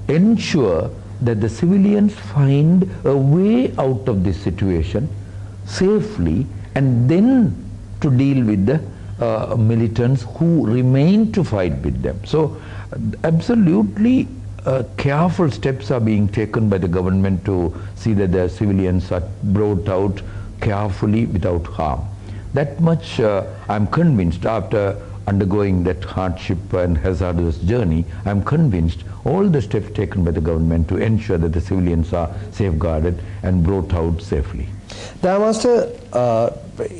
ensure that the civilians find a way out of this situation safely, and then to deal with the militants who remain to fight with them. So absolutely careful steps are being taken by the government to see that the civilians are brought out carefully without harm. That much I'm convinced, after undergoing that hardship and hazardous journey, I'm convinced all the steps taken by the government to ensure that the civilians are safeguarded and brought out safely. Daya Master,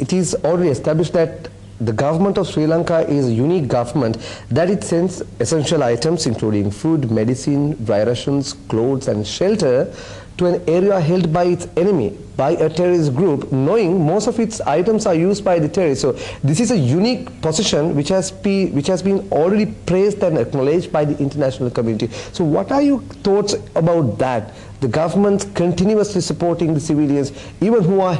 it is already established that the government of Sri Lanka is a unique government, that it sends essential items including food, medicine, dry rations, clothes and shelter to an area held by its enemy, by a terrorist group, knowing most of its items are used by the terrorists. So this is a unique position which has been already praised and acknowledged by the international community. So what are your thoughts about that? The government continuously supporting the civilians, even who are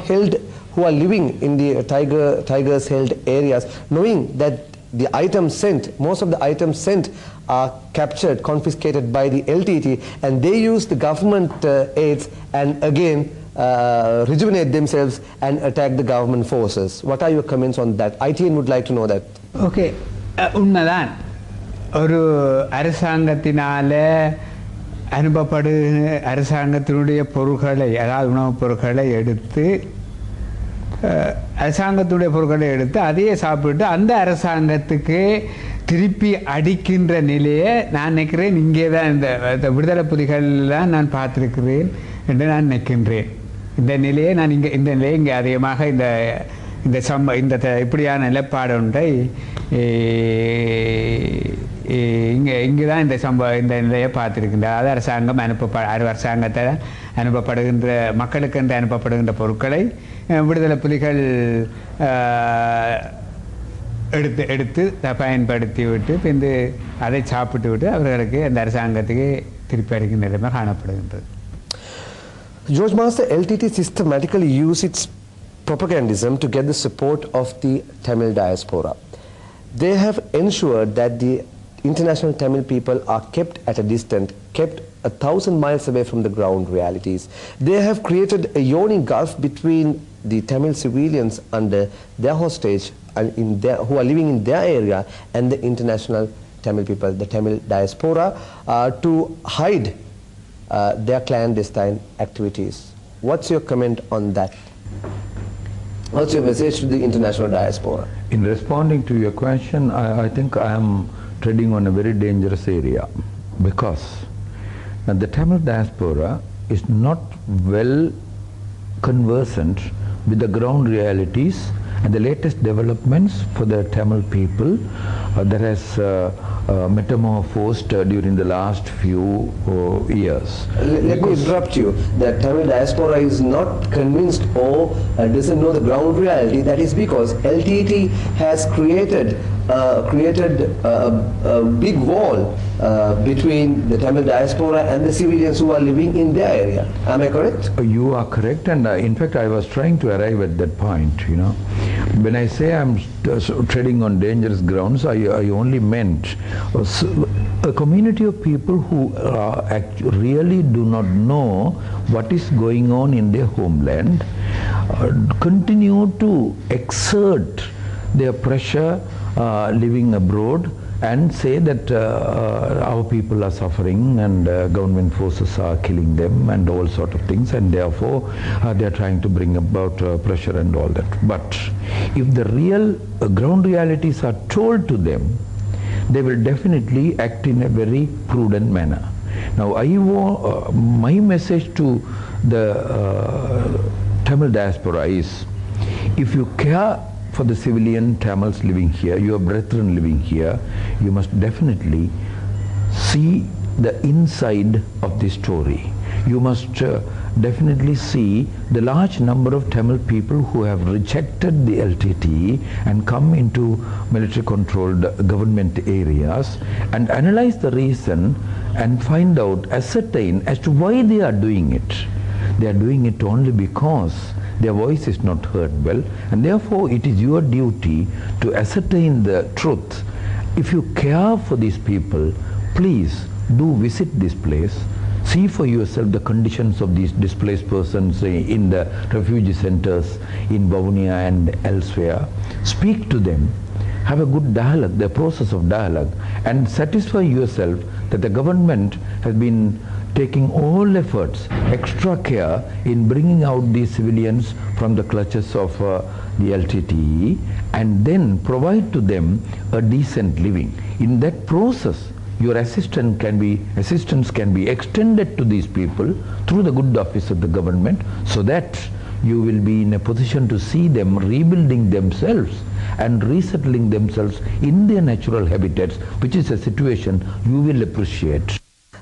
living in the tigers held areas, knowing that the items sent, most of the items sent are captured, confiscated by the LTTE, and they use the government aids and again rejuvenate themselves and attack the government forces. What are your comments on that? ITN would like to know that. Okay, உண்மைதான். ஒரு அரசாங்கத்தினால அரசாங்கத்தினுடைய பொருட்களை, அதாவது உணவுப் பொருட்களை எடுத்து அரசாங்கத்துடைய பொருட்களை எடுத்து அதையே சாப்பிட்டு அந்த அரசாங்கத்துக்கு திருப்பி அடிக்கின்ற நிலையை நான் நினைக்கிறேன். இங்கே தான் இந்த விடுதலை புலிகள்லாம் நான் பார்த்துருக்கிறேன் என்று நான் நினைக்கின்றேன். இந்த நிலையை நான் இந்த நிலையை இங்கே அதிகமாக இந்த இப்படியான நிலைப்பாடு ஒன்றை இங்கே தான் இந்த நிலையை பார்த்துருக்கின்ற. அதாவது அரசாங்கம் அரசாங்கத்தை அனுப்பப்படுகின்ற மக்களுக்கென்று அனுப்பப்படுகின்ற பொருட்களை விடுதலை புலிகள் எடுத்து பயன்படுத்தி விட்டு பின்பு அதை சாப்பிட்டு விட்டு அவர்களுக்கு அந்த அரசாங்கத்துக்கு திருப்பி அளிக்கின்ற நிலைமை காணப்படுகின்றது. George Master, LTTE systematically use its propagandism to get the support of the Tamil diaspora. They have ensured that the international Tamil people are kept at a distance, kept 1,000 miles away from the ground realities. They have created a yawning gulf between the Tamil civilians under their hostage and who are living in their area and the international Tamil people, the Tamil diaspora, to hide their clandestine activities. What's your comment on that? What's your message to the international diaspora? In responding to your question, I think I am treading on a very dangerous area, because the Tamil diaspora is not well conversant with the ground realities and the latest developments for the Tamil people that has metamorphosed during the last few years. Let me interrupt you. The Tamil diaspora is not convinced or doesn't know the ground reality. That is because LTTE has created a big wall between the Tamil diaspora and the civilians who are living in their area. Am I correct? You are correct, and in fact I was trying to arrive at that point. When I say I'm treading on dangerous grounds, I only meant a community of people who really do not know what is going on in their homeland, continue to exert their pressure living abroad and say that our people are suffering and government forces are killing them and all sort of things, and therefore they are trying to bring about pressure and all that. But if the real ground realities are told to them, they will definitely act in a very prudent manner. Now my message to the Tamil diaspora is, if you care for the civilian Tamils living here, your brethren living here, you must definitely see the inside of this story. You must definitely see the large number of Tamil people who have rejected the LTTE and come into military controlled government areas, and analyze the reason and find out, ascertain as to why they are doing it. They are doing it only because their voice is not heard well, and therefore it is your duty to ascertain the truth. If you care for these people, please do visit this place. See for yourself the conditions of these displaced persons in the refugee centers in Vavuniya and elsewhere. Speak to them. Have a good dialogue, the process of dialogue, and satisfy yourself that the government has been taking all efforts, extra care in bringing out these civilians from the clutches of the LTTE, and then provide to them a decent living. In that process, your assistance can be extended to these people through the good office of the government, so that you will be in a position to see them rebuilding themselves and resettling themselves in their natural habitats, which is a situation you will appreciate.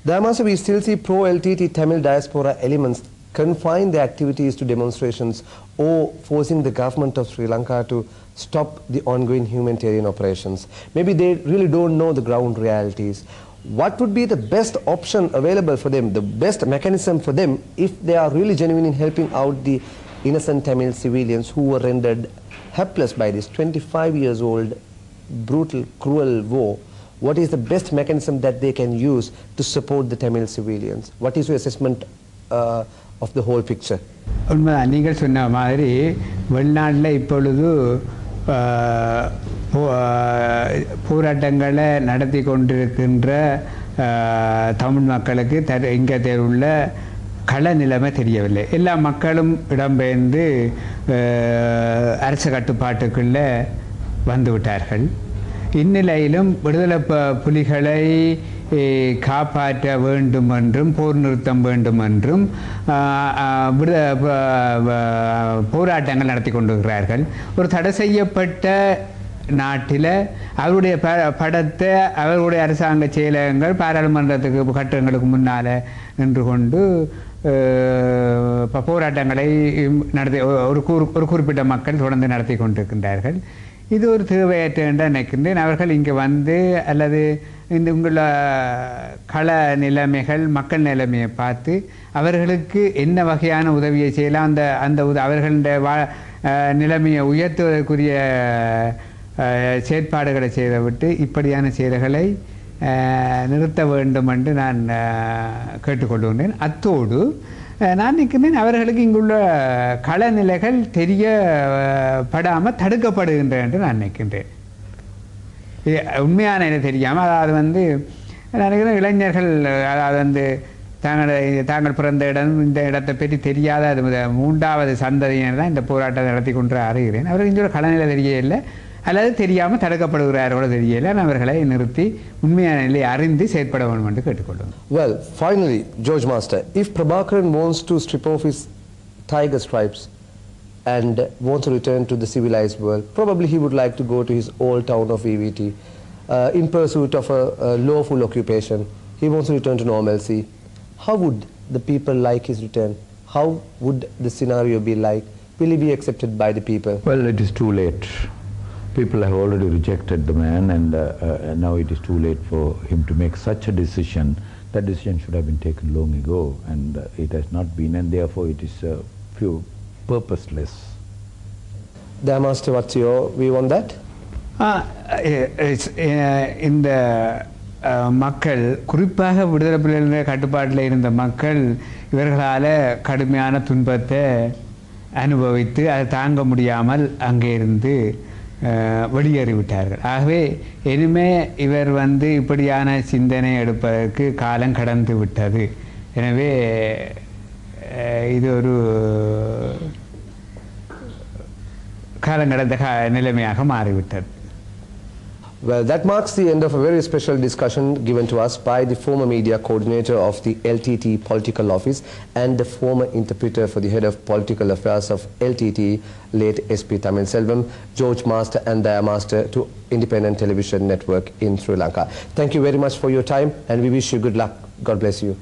Daya, we still see pro-LTTE Tamil diaspora elements confine their activities to demonstrations or forcing the government of Sri Lanka to stop the ongoing humanitarian operations. Maybe they really don't know the ground realities. What would be the best option available for them, the best mechanism for them, if they are really genuine in helping out the innocent Tamil civilians who were rendered helpless by this 25 years old brutal, cruel war? What is the best mechanism that they can use to support the Tamil civilians? What is your assessment of the whole picture? உண்மைதான், நீங்கள் சொன்ன மாதிரி வெளிநாட்டில் இப்பொழுது போராட்டங்களை நடத்தி கொண்டிருக்கின்ற தமிழ் மக்களுக்கு இங்கே உள்ள கள நிலைமை தெரியவில்லை. எல்லா மக்களும் இடம்பெயர்ந்து அரசு கட்டுப்பாட்டுக்குள்ளே வந்துவிட்டார்கள். இந்நிலையிலும் விடுதலை புலிகளை காப்பாற்ற வேண்டும் என்றும் போர் நிறுத்தம் வேண்டும் என்றும் போராட்டங்கள் நடத்தி கொண்டிருக்கிறார்கள். ஒரு தடை செய்யப்பட்ட நாட்டில் அவருடைய படத்தை அவருடைய அரசாங்க செயலகங்கள் பாராளுமன்றத்துக்கு கட்டடங்களுக்கு முன்னால் நின்று கொண்டு போராட்டங்களை நடத்தி ஒரு குறிப்பிட்ட மக்கள் தொடர்ந்து நடத்தி கொண்டிருக்கின்றார்கள். இது ஒரு தேவையற்ற என்று நினைக்கின்றேன். அவர்கள் இங்கே வந்து அல்லது இந்த உங்கள கள நிலைமைகள் மக்கள் நிலைமையை பார்த்து அவர்களுக்கு என்ன வகையான உதவியை செய்யலாம், அந்த அவர்களுடைய நிலைமையை உயர்த்துவதற்குரிய செயற்பாடுகளை செய்துவிட்டு இப்படியான செயல்களை நிறுத்த வேண்டும் என்று நான் கேட்டுக்கொள்கின்றேன். அத்தோடு நான் நினைக்கிறேன் அவர்களுக்கு இங்குள்ள களநிலைகள் தெரியப்படாமல் தடுக்கப்படுகின்றன என்று நான் நினைக்கின்றேன். உண்மையான என்ன தெரியாமல், அதாவது நான் நினைக்கிறேன் இளைஞர்கள், அதாவது தாங்கள் பிறந்த இடம் இந்த இடத்தை பற்றி தெரியாத அது 3வது சந்ததியினர் தான் இந்த போராட்டத்தை நடத்தி கொண்டு அறிகிறேன். அவர்கள் இங்குள்ள களநிலை தெரியவில்லை அல்லது தெரியாமல் தடுக்கப்படுகிறார்களோ தெரியல. அவர்களை நிறுத்தி உண்மையான நிலையை அறிந்து செயற்பட வேண்டும் என்று கேட்டுக்கொள்ளும். Well, finally, George Master, if Prabhakaran wants to strip off his tiger stripes and wants to return to the civilized world, probably he would like to go to his old town of EVT in pursuit of a lawful occupation. He wants to return to normalcy. How would the people like his return? How would the scenario be like? Will he be accepted by the people? Well, it is too late. People have already rejected the man, and now it is too late for him to make such a decision. That decision should have been taken long ago, and it has not been, and therefore it is purposeless. Daya Master, what's your view on that? இந்த மக்கள், குறிப்பாக விடுதலை புலிகளுடைய கட்டுப்பாட்டில் இருந்த மக்கள், இவர்களால் கடுமையான துன்பத்தை அனுபவித்து அதை தாங்க முடியாமல் அங்கே இருந்து வெளியேறிவிட்டார்கள். ஆகவே இனிமே இவர் இப்படியான சிந்தனை எடுப்பதற்கு காலம் கடந்து விட்டது. எனவே இது ஒரு காலம் கடந்த நிலைமையாக மாறிவிட்டது. Well, that marks the end of a very special discussion given to us by the former media coordinator of the LTTE Political Office and the former interpreter for the head of political affairs of LTTE, late SP Tamil Selvam, George Master and Daya Master, to Independent Television Network in Sri Lanka. Thank you very much for your time, and we wish you good luck. God bless you.